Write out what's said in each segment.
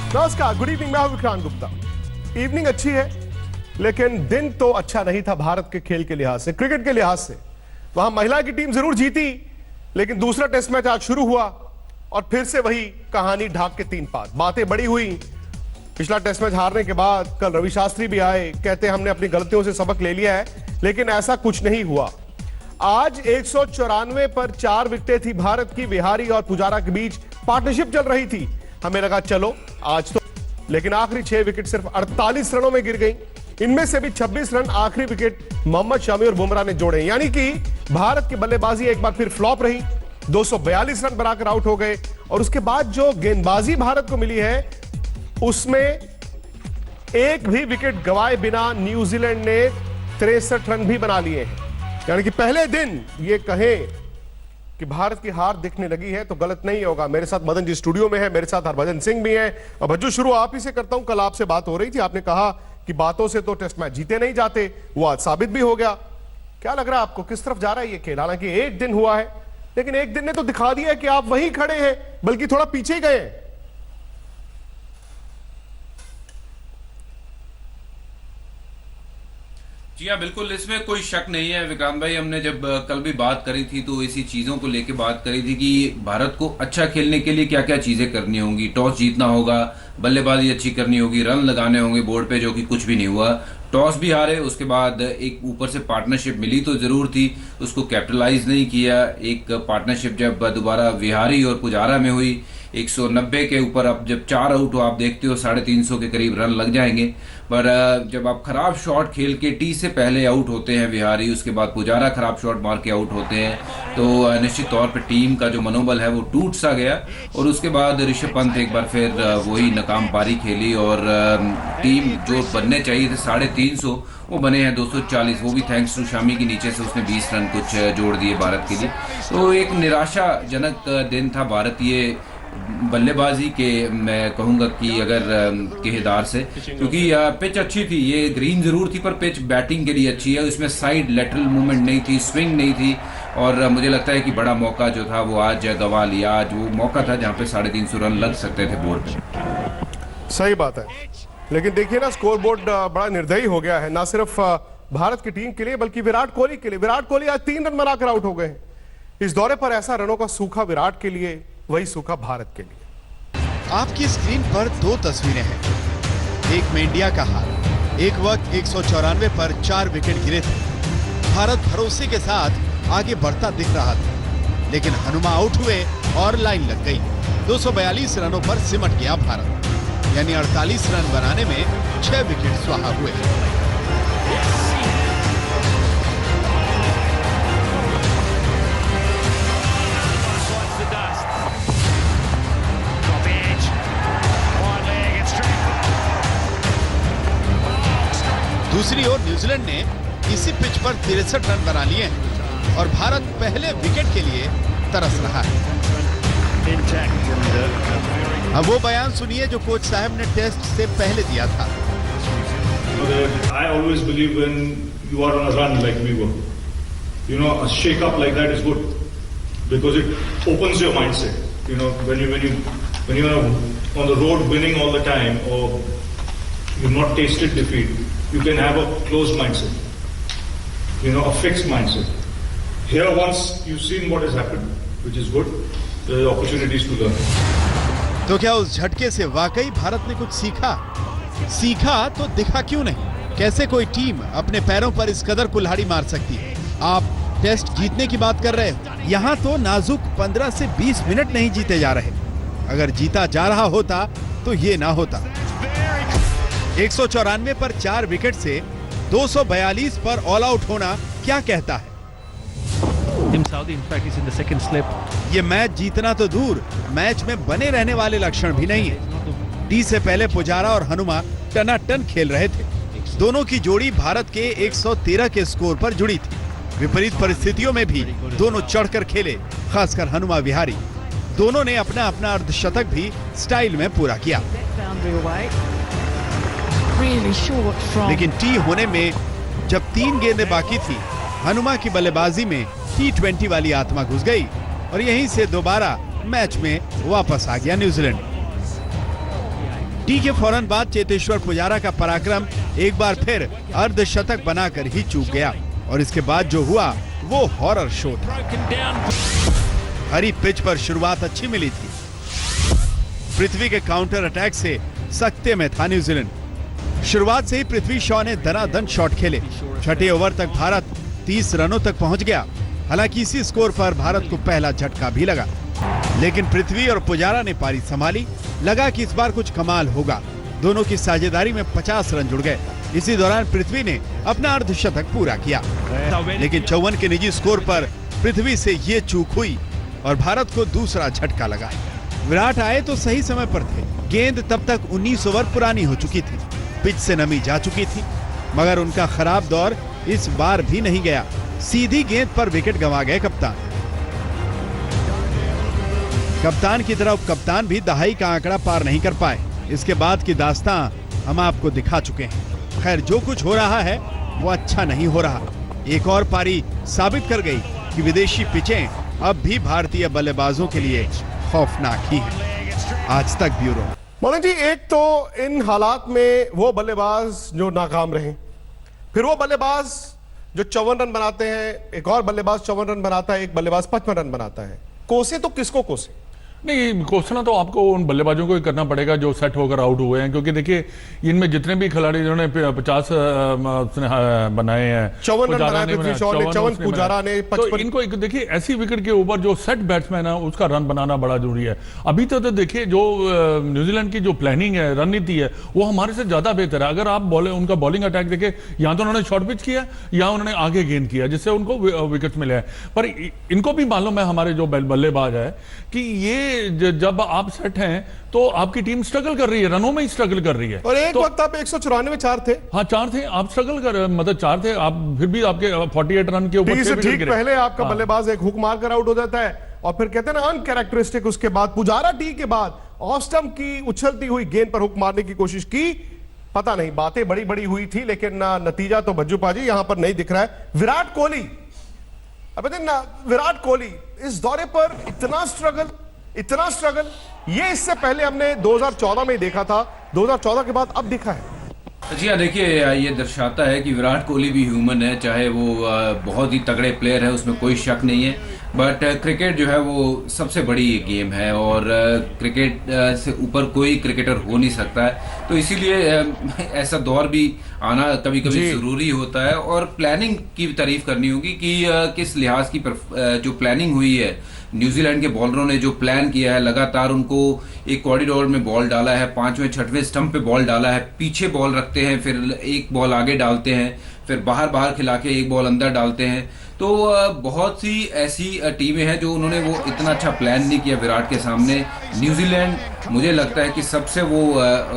नमस्कार, good evening. मैं हूं विक्रांत गुप्ता। इवनिंग अच्छी है, लेकिन दिन तो अच्छा नहीं था भारत के खेल के लिहाज से, क्रिकेट के लिहाज से। वहां महिला की टीम जरूर जीती, लेकिन दूसरा टेस्ट मैच आज शुरू हुआ और फिर से वही कहानी ढाक के तीन पात। बातें बड़ी हुई। पिछला टेस्ट मैच हारने के बाद कल रवि शास्त्री भी आए, कहते हमने अपनी गलतियों से सबक ले लिया है, लेकिन ऐसा कुछ नहीं हुआ। आज 194 पर 4 विकेटें थी भारत की। विहारी और पुजारा के बीच पार्टनरशिप चल रही थी। हमें लगा चलो आज तो, लेकिन आखिरी 6 विकेट सिर्फ 48 रनों में गिर गई। इनमें से भी 26 रन आखिरी विकेट मोहम्मद शमी और बुमराह ने जोड़े, यानी कि भारत की बल्लेबाजी एक बार फिर फ्लॉप रही। 242 रन बनाकर आउट हो गए और उसके बाद जो गेंदबाजी भारत को मिली है उसमें एक भी विकेट गंवाए बिना न्यूजीलैंड ने 63 रन भी बना लिए हैं। यानी कि पहले दिन ये कहें कि भारत की हार दिखने लगी है तो गलत नहीं होगा। मेरे साथ मदन जी स्टूडियो में है, मेरे साथ हरभजन सिंह भी हैं। और भज्जू, शुरू आप ही से करता हूं। कल आपसे बात हो रही थी, आपने कहा कि बातों से तो टेस्ट मैच जीते नहीं जाते, वो आज साबित भी हो गया। क्या लग रहा है आपको, किस तरफ जा रहा है ये खेल? हालांकि एक दिन हुआ है, लेकिन एक दिन ने तो दिखा दिया है कि आप वहीं खड़े हैं, बल्कि थोड़ा पीछे गए हैं। जी हाँ, बिल्कुल, इसमें कोई शक नहीं है विक्रांत भाई। हमने जब कल भी बात करी थी तो इसी चीज़ों को लेके बात करी थी कि भारत को अच्छा खेलने के लिए क्या क्या चीज़ें करनी होंगी। टॉस जीतना होगा, बल्लेबाजी अच्छी करनी होगी, रन लगाने होंगे बोर्ड पे, जो कि कुछ भी नहीं हुआ। टॉस भी हारे, उसके बाद एक ऊपर से पार्टनरशिप मिली तो ज़रूर थी, उसको कैपिटलाइज नहीं किया। एक पार्टनरशिप जब दोबारा विहारी और पुजारा में हुई, 190 के ऊपर अब जब 4 आउट हो, आप देखते हो 350 के करीब रन लग जाएंगे। पर जब आप खराब शॉट खेल के टी से पहले आउट होते हैं विहारी, उसके बाद पुजारा खराब शॉट मार के आउट होते हैं, तो निश्चित तौर पे टीम का जो मनोबल है वो टूट सा गया। और उसके बाद ऋषभ पंत एक बार फिर वही नाकाम पारी खेली और टीम जो बनने चाहिए थे 350 वो बने हैं 240, वो भी थैंक्स टू शामी के नीचे से उसने 20 रन कुछ जोड़ दिए भारत के लिए। तो एक निराशाजनक दिन था भारतीय बल्लेबाजी के, मैं कहूंगा कि अगर केदार से, क्योंकि पिच अच्छी थी, ये ग्रीन जरूर थी पर पिच बैटिंग के लिए अच्छी है। उसमें साइड लेटरल मूवमेंट नहीं थी, स्विंग नहीं थी, और मुझे लगता है कि बड़ा मौका जो था वो आज गंवा लिया। आज वो मौका था जहां पे 350 रन लग सकते थे बोर्ड पे। सही बात है, लेकिन देखिए ना, स्कोर बोर्ड बड़ा निर्दयी हो गया है, ना सिर्फ भारत की टीम के लिए बल्कि विराट कोहली के लिए। विराट कोहली आज 3 रन बनाकर आउट हो गए। इस दौरे पर ऐसा रनों का सूखा विराट के लिए, वही सूखा भारत के लिए। आपकी स्क्रीन पर 2 तस्वीरें हैं। एक में इंडिया का हाल। एक वक्त 194 पर 4 विकेट गिरे थे। भारत भरोसे के साथ आगे बढ़ता दिख रहा था, लेकिन हनुमा आउट हुए और लाइन लग गई। 242 रनों पर सिमट गया भारत, यानी 48 रन बनाने में 6 विकेट स्वाहा हुए। दूसरी ओर न्यूजीलैंड ने इसी पिच पर 63 रन बना लिए हैं और भारत पहले विकेट के लिए तरस रहा है। अब वो बयान सुनिए जो कोच साहब ने टेस्ट से पहले दिया था। I always believe when you are on a run like we were, you know, a shake up like that is good because it opens your mindset. You know, when you are on the road winning all the time, or you've not tasted defeat, you can have a closed mindset, you know, a fixed mindset. Here, once you've seen what has happened, which is good, there are opportunities to learn. तो क्या उस झटके से वाकई भारत ने कुछ सीखा? सीखा तो दिखा क्यों नहीं? कैसे कोई टीम अपने पैरों पर इस कदर कुल्हाड़ी मार सकती है? आप टेस्ट जीतने की बात कर रहे हो, यहाँ तो नाजुक 15 से 20 मिनट नहीं जीते जा रहे। अगर जीता जा रहा होता तो ये ना होता। 194 पर 4 विकेट से 242 पर ऑल आउट होना क्या कहता है? ये मैच जीतना तो दूर, मैच में बने रहने वाले लक्षण भी नहीं है। टी से पहले पुजारा और हनुमा टनाटन खेल रहे थे। दोनों की जोड़ी भारत के 113 के स्कोर पर जुड़ी थी। विपरीत परिस्थितियों में भी दोनों चढ़कर खेले, खासकर हनुमा विहारी। दोनों ने अपना अपना अर्धशतक भी स्टाइल में पूरा किया। लेकिन टी होने में जब 3 गेंदें बाकी थी, हनुमा की बल्लेबाजी में T20 वाली आत्मा घुस गई और यहीं से दोबारा मैच में वापस आ गया न्यूजीलैंड। टी के फौरन बाद चेतेश्वर पुजारा का पराक्रम एक बार फिर अर्धशतक बनाकर ही चूक गया और इसके बाद जो हुआ वो हॉरर शो था। हरी पिच पर शुरुआत अच्छी मिली थी। पृथ्वी के काउंटर अटैक से सकते में था न्यूजीलैंड। शुरुआत से ही पृथ्वी शॉ ने दनादन शॉट खेले। छठे ओवर तक भारत 30 रनों तक पहुंच गया। हालांकि इसी स्कोर पर भारत को पहला झटका भी लगा, लेकिन पृथ्वी और पुजारा ने पारी संभाली। लगा कि इस बार कुछ कमाल होगा। दोनों की साझेदारी में 50 रन जुड़ गए। इसी दौरान पृथ्वी ने अपना अर्धशतक पूरा किया, लेकिन 54 के निजी स्कोर पर पृथ्वी से ये चूक हुई और भारत को दूसरा झटका लगा। विराट आए तो सही समय पर थे। गेंद तब तक 19 ओवर पुरानी हो चुकी थी, पिच से नमी जा चुकी थी, मगर उनका खराब दौर इस बार भी नहीं गया। सीधी गेंद पर विकेट गंवा गए कप्तान की तरह कप्तान भी दहाई का आंकड़ा पार नहीं कर पाए। इसके बाद की दास्तां हम आपको दिखा चुके हैं। खैर, जो कुछ हो रहा है वो अच्छा नहीं हो रहा। एक और पारी साबित कर गई कि विदेशी पिचें अब भी भारतीय बल्लेबाजों के लिए खौफनाक ही है। आज तक ब्यूरो। मोहन जी, एक तो इन हालात में वो बल्लेबाज जो नाकाम रहे, फिर वो बल्लेबाज जो 54 रन बनाते हैं, एक और बल्लेबाज 54 रन बनाता है, एक बल्लेबाज 55 रन बनाता है। कोसे तो किसको कोसे? नहीं, कोसना तो आपको उन बल्लेबाजों को ही करना पड़ेगा जो सेट होकर आउट हुए हैं, क्योंकि देखिए इनमें जितने भी खिलाड़ी जिन्होंने 50 बनाए हैं, 54 रन बनाए पृथ्वी शॉ ने, 54 पुजारा ने, 55। तो इनको देखिए ऐसी विकेट के ऊपर जो सेट बैट्समैन है उसका रन बनाना बड़ा जरूरी है। अभी तो देखिए जो न्यूजीलैंड की जो प्लानिंग है, रणनीति है, वो हमारे से ज्यादा बेहतर है। अगर आप उनका बॉलिंग अटैक देखें, या तो उन्होंने शॉर्ट पिच किया या उन्होंने आगे गेंद किया, जिससे उनको विकेट मिले हैं। पर इनको भी मालूम है, हमारे जो बल्लेबाज है, कि ये जब आप सेट हैं तो आपकी टीम स्ट्रगल कर रही है, रनों में ही स्ट्रगल कर रही है। और एक वक्त आप 194 4 थे। हाँ, 4 थे, आप स्ट्रगल कर, मतलब 4 थे आप, फिर भी आपके 48 रन के ऊपर ठीक पहले आपका बल्लेबाज एक हुक मारकर आउट हो जाता है और फिर कहते हैं ना अनकैरेक्टरिस्टिक। उसके बाद पुजारा टी के बाद ऑफ स्टंप की उछलती हुई गेंद पर हुक मारने की कोशिश की। पता नहीं, बातें बड़ी बड़ी हुई थी, लेकिन नतीजा तो भज्जू पाजी यहां पर नहीं दिख रहा है। विराट कोहली, अब विराट कोहली इस दौरे पर इतना स्ट्रगल, ये इससे पहले हमने 2014 में देखा था, 2014 के बाद अब दिखा है। जी हाँ, देखिए ये दर्शाता है कि विराट कोहली भी ह्यूमन है, चाहे वो बहुत ही तगड़े प्लेयर है, उसमें कोई शक नहीं है। बट क्रिकेट जो है वो सबसे बड़ी गेम है और क्रिकेट से ऊपर कोई क्रिकेटर हो नहीं सकता है। तो इसीलिए ऐसा दौर भी आना कभी कभी ज़रूरी होता है। और प्लानिंग की तारीफ करनी होगी कि किस लिहाज की जो प्लानिंग हुई है, न्यूजीलैंड के बॉलरों ने जो प्लान किया है, लगातार उनको एक कॉरिडोर में बॉल डाला है, 5वें 6वें स्टंप पे बॉल डाला है, पीछे बॉल रखते हैं, फिर एक बॉल आगे डालते हैं, फिर बाहर खिला के एक बॉल अंदर डालते हैं। तो बहुत सी ऐसी टीमें हैं जो उन्होंने वो इतना अच्छा प्लान नहीं किया विराट के सामने। न्यूजीलैंड मुझे लगता है कि सबसे वो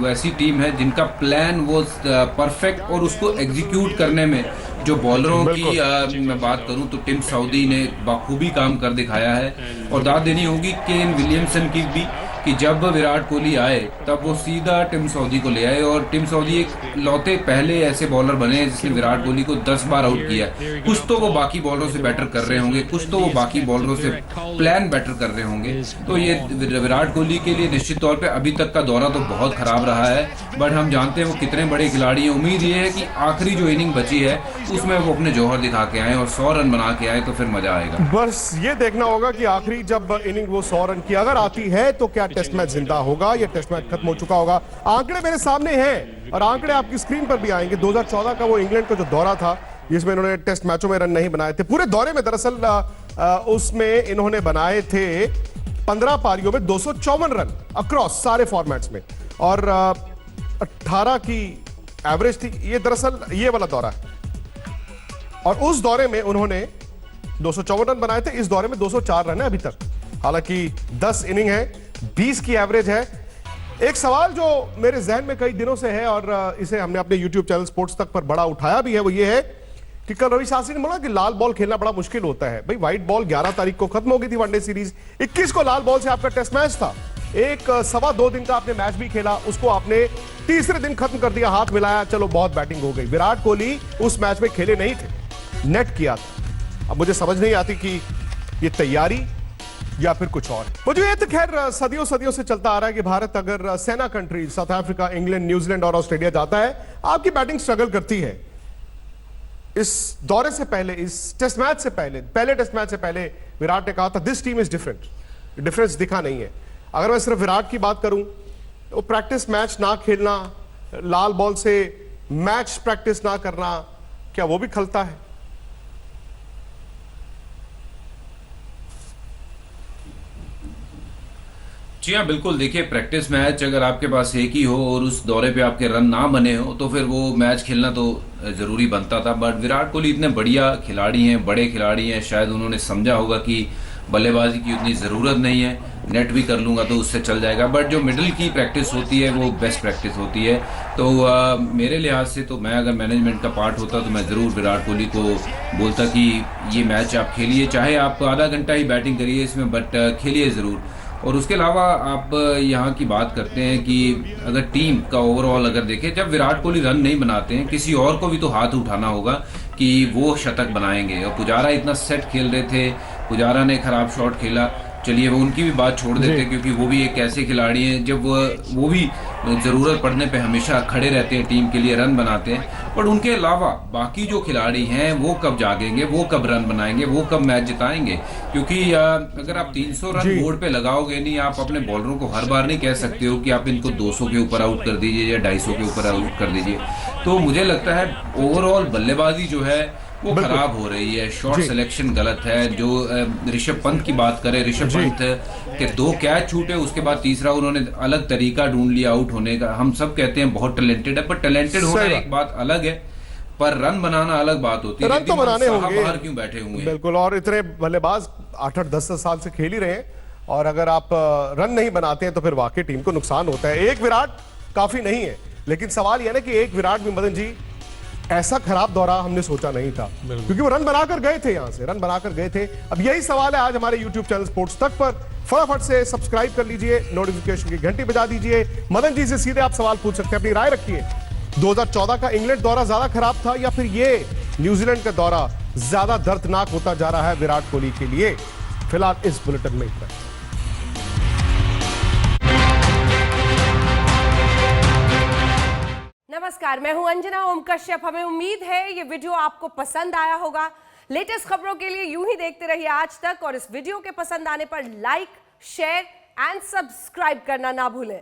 वैसी टीम है जिनका प्लान वो परफेक्ट, और उसको एग्जीक्यूट करने में जो बॉलरों की मैं बात करूं तो टिम साउदी ने बाखूबी काम कर दिखाया है। और दाद देनी होगी केन विलियमसन की भी, कि जब विराट कोहली आए तब वो सीधा टिम साउदी को ले आए, और टिम साउदी एक लौते पहले ऐसे बॉलर बने जिसने विराट कोहली को 10 बार आउट किया। कुछ तो वो बाकी बॉलरों से बेटर कर रहे होंगे, कुछ तो वो बाकी बॉलरों से प्लान बेटर कर रहे होंगे। तो ये विराट कोहली के लिए निश्चित तौर पे अभी तक का दौरा तो बहुत खराब रहा है, बट हम जानते हैं वो कितने बड़े खिलाड़ी हैं। उम्मीद ये है कि आखिरी जो इनिंग बची है उसमें वो अपने जौहर दिखा के आए और 100 रन बना के आए, तो फिर मजा आएगा। बस ये देखना होगा कि आखिरी जब इनिंग वो 100 रन की अगर आती है तो क्या टेस्ट मैच जिंदा होगा या टेस्ट मैच खत्म हो चुका होगा। आंकड़े मेरे सामने हैं और आंकड़े आपकी स्क्रीन पर भी आएंगे। 2014 का वो इंग्लैंड का जो दौरा था जिसमें इन्होंने टेस्ट मैचों में रन नहीं बनाए थे, पूरे दौरे में दरअसल उसमें इन्होंने बनाए थे 15 पारियों में 254 रन अक्रॉस सारे फॉर्मेट्स में, और 18 की एवरेज थी। ये दरअसल ये वाला दौरा है, और उस दौरे में उन्होंने 254 रन बनाए थे। इस दौरे में 204 रन है अभी तक, हालांकि 10 इनिंग है, 20 की एवरेज है। एक सवाल जो मेरे जहन में कई दिनों से है और इसे हमने अपने YouTube चैनल स्पोर्ट्स तक पर बड़ा उठाया भी है, वो ये है कि कल रवि शास्त्री ने बोला कि लाल बॉल खेलना बड़ा मुश्किल होता है। भाई व्हाइट बॉल 11 तारीख को खत्म हो गई थी वनडे सीरीज, 21 को लाल बॉल से आपका टेस्ट मैच था। एक 2.25 दिन का आपने मैच भी खेला, उसको आपने तीसरे दिन खत्म कर दिया, हाथ मिलाया, चलो बहुत बैटिंग हो गई। विराट कोहली उस मैच में खेले नहीं थे, नेट किया था। अब मुझे समझ नहीं आती कि ये तैयारी या फिर कुछ और। मुझे ये तो खैर सदियों सदियों से चलता आ रहा है कि भारत अगर सेना country south Africa, England, New Zealand और ऑस्ट्रेलिया जाता है, आपकी बैटिंग स्ट्रगल करती है। इस दौरे से पहले, इस टेस्ट मैच से पहले टेस्ट मैच से पहले विराट ने कहा था this team is different. Difference दिखा नहीं है। अगर मैं सिर्फ विराट की बात करूं तो प्रैक्टिस मैच ना खेलना, लाल बॉल से मैच प्रैक्टिस ना करना, क्या वो भी खलता है? जी हाँ, बिल्कुल। देखिए, प्रैक्टिस मैच अगर आपके पास एक ही हो और उस दौरे पे आपके रन ना बने हो तो फिर वो मैच खेलना तो ज़रूरी बनता था। बट विराट कोहली इतने बढ़िया खिलाड़ी हैं, बड़े खिलाड़ी हैं, शायद उन्होंने समझा होगा कि बल्लेबाजी की उतनी ज़रूरत नहीं है, नेट भी कर लूँगा तो उससे चल जाएगा। बट जो मिडिल की प्रैक्टिस होती है वो बेस्ट प्रैक्टिस होती है। तो मेरे लिहाज से तो मैं अगर मैनेजमेंट का पार्ट होता तो मैं ज़रूर विराट कोहली को बोलता कि ये मैच आप खेलिए, चाहे आप आधा घंटा ही बैटिंग करिए इसमें, बट खेलिए ज़रूर। और उसके अलावा आप यहाँ की बात करते हैं कि अगर टीम का ओवरऑल अगर देखें, जब विराट कोहली रन नहीं बनाते हैं, किसी और को भी तो हाथ उठाना होगा कि वो शतक बनाएंगे। और पुजारा इतना सेट खेल रहे थे, पुजारा ने खराब शॉट खेला, चलिए वो उनकी भी बात छोड़ देते हैं क्योंकि वो भी एक ऐसे खिलाड़ी हैं जब वो भी ज़रूरत पड़ने पे हमेशा खड़े रहते हैं, टीम के लिए रन बनाते हैं। पर उनके अलावा बाकी जो खिलाड़ी हैं वो कब जागेंगे, वो कब रन बनाएंगे, वो कब मैच जिताएंगे? क्योंकि अगर आप 300 रन बोर्ड पे लगाओगे नहीं, आप अपने बॉलरों को हर बार नहीं कह सकते हो कि आप इनको 200 के ऊपर आउट कर दीजिए या 250 के ऊपर आउट कर दीजिए। तो मुझे लगता है ओवरऑल बल्लेबाजी जो है वो खराब हो रही है, शॉट सिलेक्शन गलत है। जो ऋषभ पंत की बात करें, ऋषभ पंत के 2 कैच छूटे, उसके बाद तीसरा उन्होंने अलग तरीका ढूंढ लिया आउट होने का। हम सब कहते हैं बहुत टैलेंटेड है, पर टैलेंटेड होना एक बात अलग है, पर रन बनाना अलग बात होती है। रन तो बनाने होंगे, बाहर क्यों बैठे हुए हैं? बिल्कुल। और इतने बल्लेबाज 8-10 साल से खेल ही रहे हैं, और अगर आप रन नहीं बनाते हैं तो फिर वाकई टीम को नुकसान होता है। एक विराट काफी नहीं है, लेकिन सवाल यह है कि एक विराट भी, मदन जी, ऐसा खराब दौरा हमने सोचा नहीं था, क्योंकि वो रन बनाकर गए थे, यहां से रन बनाकर गए थे। अब यही सवाल है आज हमारे YouTube चैनल स्पोर्ट्स तक पर। फटाफट से सब्सक्राइब कर लीजिए, नोटिफिकेशन की घंटी बजा दीजिए। मदन जी से सीधे आप सवाल पूछ सकते हैं, अपनी राय रखिए। 2014 का इंग्लैंड दौरा ज्यादा खराब था या फिर ये न्यूजीलैंड का दौरा ज्यादा दर्दनाक होता जा रहा है विराट कोहली के लिए? फिलहाल इस बुलेटिन में इतना। नमस्कार, मैं हूं अंजना ओम कश्यप। हमें उम्मीद है ये वीडियो आपको पसंद आया होगा। लेटेस्ट खबरों के लिए यूं ही देखते रहिए आज तक, और इस वीडियो के पसंद आने पर लाइक, शेयर एंड सब्सक्राइब करना ना भूलें।